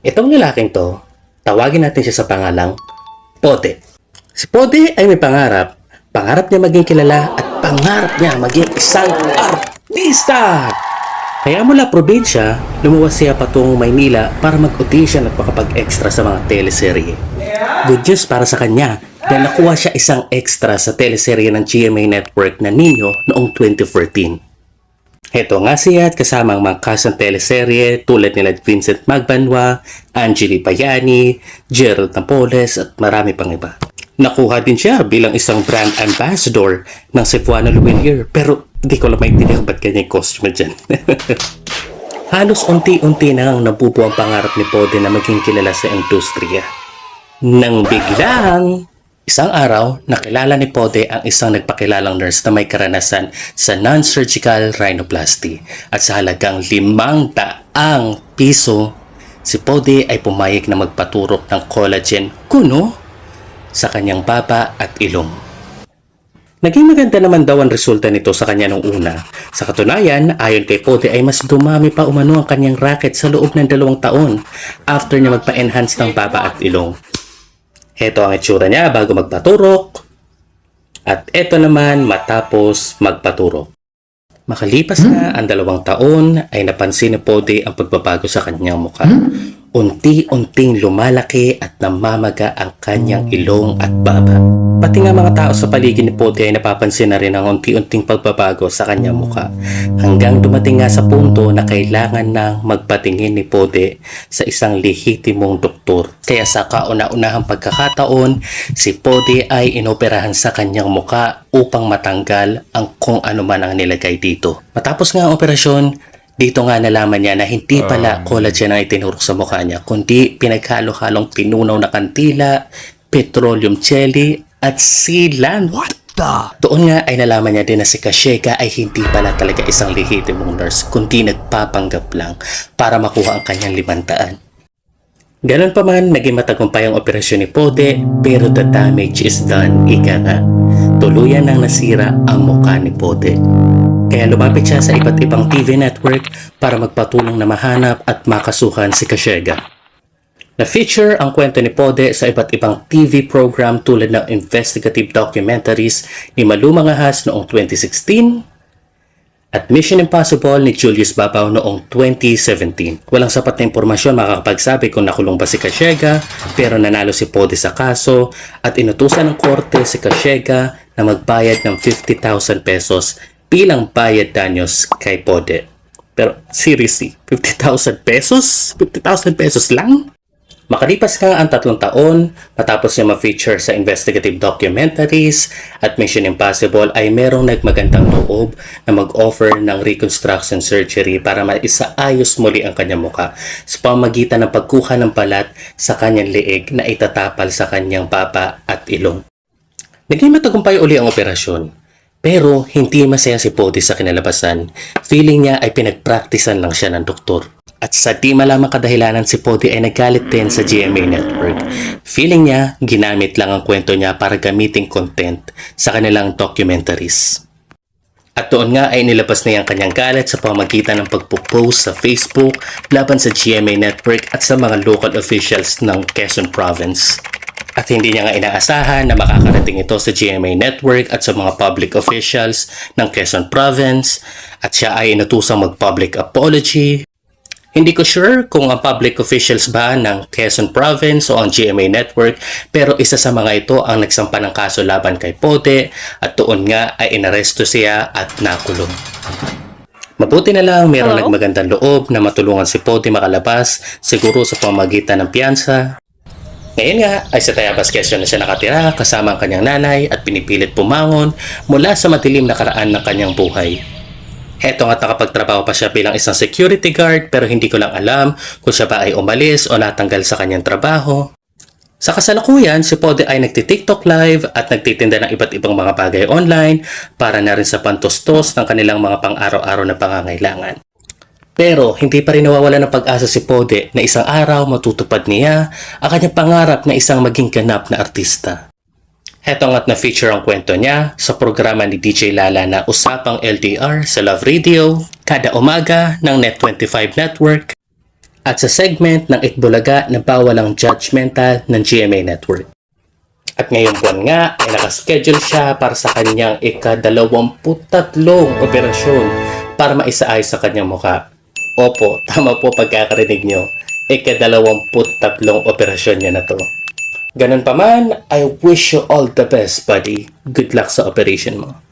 Itong lalaking to, tawagin natin siya sa pangalang Pode. Si Pode ay may pangarap. Pangarap niya maging kilala at pangarap niya maging isang artista. Kaya mula probinsya, lumuwas siya patungong Maynila para mag-audition at makapag-extra sa mga teleserye. Good news para sa kanya na nakuha siya isang extra sa teleserye ng GMA Network na Nino noong 2014. Heto nga siya at kasama ang mga cast ng teleserye tulad nila Vincent Magbanwa, Angeli Payani, Gerald Napoles at marami pang iba. Nakuha din siya bilang isang brand ambassador ng Cebuana Luwilier pero di ko lang maintindihan ba't kanya yung costume dyan. Halos unti-unti na ang nabubuo ang pangarap ni Pode na maging kilala sa industriya. Nang biglang, isang araw, nakilala ni Pode ang isang nagpakilalang nurse na may karanasan sa non-surgical rhinoplasty. At sa halagang 500 piso, si Pode ay pumayag na magpaturok ng collagen kuno sa kanyang baba at ilong. Naging maganda naman daw ang resulta nito sa kanya nung una. Sa katunayan, ayon kay Pode ay mas dumami pa umano ang kanyang racket sa loob ng 2 taon after niya magpa-enhance ng baba at ilong. Heto ang itsura niya bago magpaturok at eto naman matapos magpaturok. Makalipas na ang 2 taon ay napansin ni Pode ang pagbabago sa kanyang mukha. Unti-unting lumalaki at namamaga ang kanyang ilong at baba. Pati nga mga tao sa paligid ni Pode ay napapansin na rin ang unti-unting pagbabago sa kanyang mukha. Hanggang dumating nga sa punto na kailangan nang magpatingin ni Pode sa isang lehitimong doktor. Kaya sa kauna-unahang pagkakataon, si Pode ay inoperahan sa kanyang mukha upang matanggal ang kung ano man ang nilagay dito. Matapos nga ang operasyon, dito nga nalaman niya na hindi pala collagen ang itinurok sa mukha niya, kundi pinaghalo-halong tinunaw na kantila, petroleum jelly, at sealant. What the? Doon nga ay nalaman niya din na si Kashega ay hindi pala talaga isang lehitimong nurse, kundi nagpapanggap lang para makuha ang kanyang 500. Ganon pa man, naging matagumpay ang operasyon ni Pode, pero the damage is done, ika nga. Tuluyan nang nasira ang mukha ni Pode. Kaya lumapit siya sa iba't ibang TV network para magpatulong na mahanap at makasuhan si Kashega. Na-feature ang kwento ni Pode sa iba't ibang TV program tulad ng investigative documentaries ni Malu Mangahas noong 2016 at Mission Impossible ni Julius Babaw noong 2017. Walang sapat na impormasyon makakapagsabi kung nakulong ba si Kashega, pero nanalo si Pode sa kaso at inutusan ng korte si Kashega na magbayad ng 50,000 pesos bilang bayad danyos kay Pode. Pero seriously, 50,000 pesos? 50,000 pesos lang? Makalipas nga ang 3 taon, matapos niya ma-feature sa investigative documentaries at Mission Impossible ay merong nagmagandang loob na mag-offer ng reconstruction surgery para maisaayos muli ang kanyang muka sa pamamagitan ng pagkuha ng balat sa kanyang leeg na itatapal sa kanyang baba at ilong. Naging matagumpay uli ang operasyon. Pero hindi masaya si Pode sa kinalabasan. Feeling niya ay pinagpraktisan lang siya ng doktor. At sa di malamang kadahilanan si Pode ay nagalit din sa GMA Network. Feeling niya, ginamit lang ang kwento niya para gamiting content sa kanilang documentaries. At doon nga ay nilabas niya ang kanyang galit sa pamamagitan ng pagpo-post sa Facebook laban sa GMA Network at sa mga local officials ng Quezon Province. At hindi niya nga inaasahan na makakarating ito sa GMA Network at sa mga public officials ng Quezon Province at siya ay inutusang mag-public apology. Hindi ko sure kung ang public officials ba ng Quezon Province o ang GMA Network, pero isa sa mga ito ang nagsampa ng kaso laban kay Pode at doon nga ay inaresto siya at nakulong. Mabuti na lang mayroong nagmagandang loob na matulungan si Pode makalabas, siguro sa pamamagitan ng piyansa. Ngayon nga ay sa Tayabas, Quezon na siya nakatira kasama ang kanyang nanay at pinipilit pumangon mula sa madilim na karaan ng kanyang buhay. Heto nga't nakapagtrabaho pa siya bilang isang security guard pero hindi ko lang alam kung siya ba ay umalis o natanggal sa kanyang trabaho. Sa kasalukuyan, si Pode ay nagti-TikTok live at nagtitinda ng iba't ibang mga bagay online para na rin sa pantustos ng kanilang mga pang-araw-araw na pangangailangan. Pero hindi pa rin nawawala ng pag-asa si Pode na isang araw matutupad niya ang kanyang pangarap na isang maging ganap na artista. Heto nga't na-feature ang kwento niya sa programa ni DJ Lala na Usapang LDR sa Love Radio kada umaga ng Net25 Network at sa segment ng Itbulaga na bawalang judgmental ng GMA Network. At ngayong buwan nga ay nakaschedule siya para sa kanyang ika-23 operasyon para maisaayos sa kanyang mukha. Opo, tama po pagkakarinig nyo. Ika-23 operasyon niya na to. Ganun pa man, I wish you all the best, buddy. Good luck sa operation mo.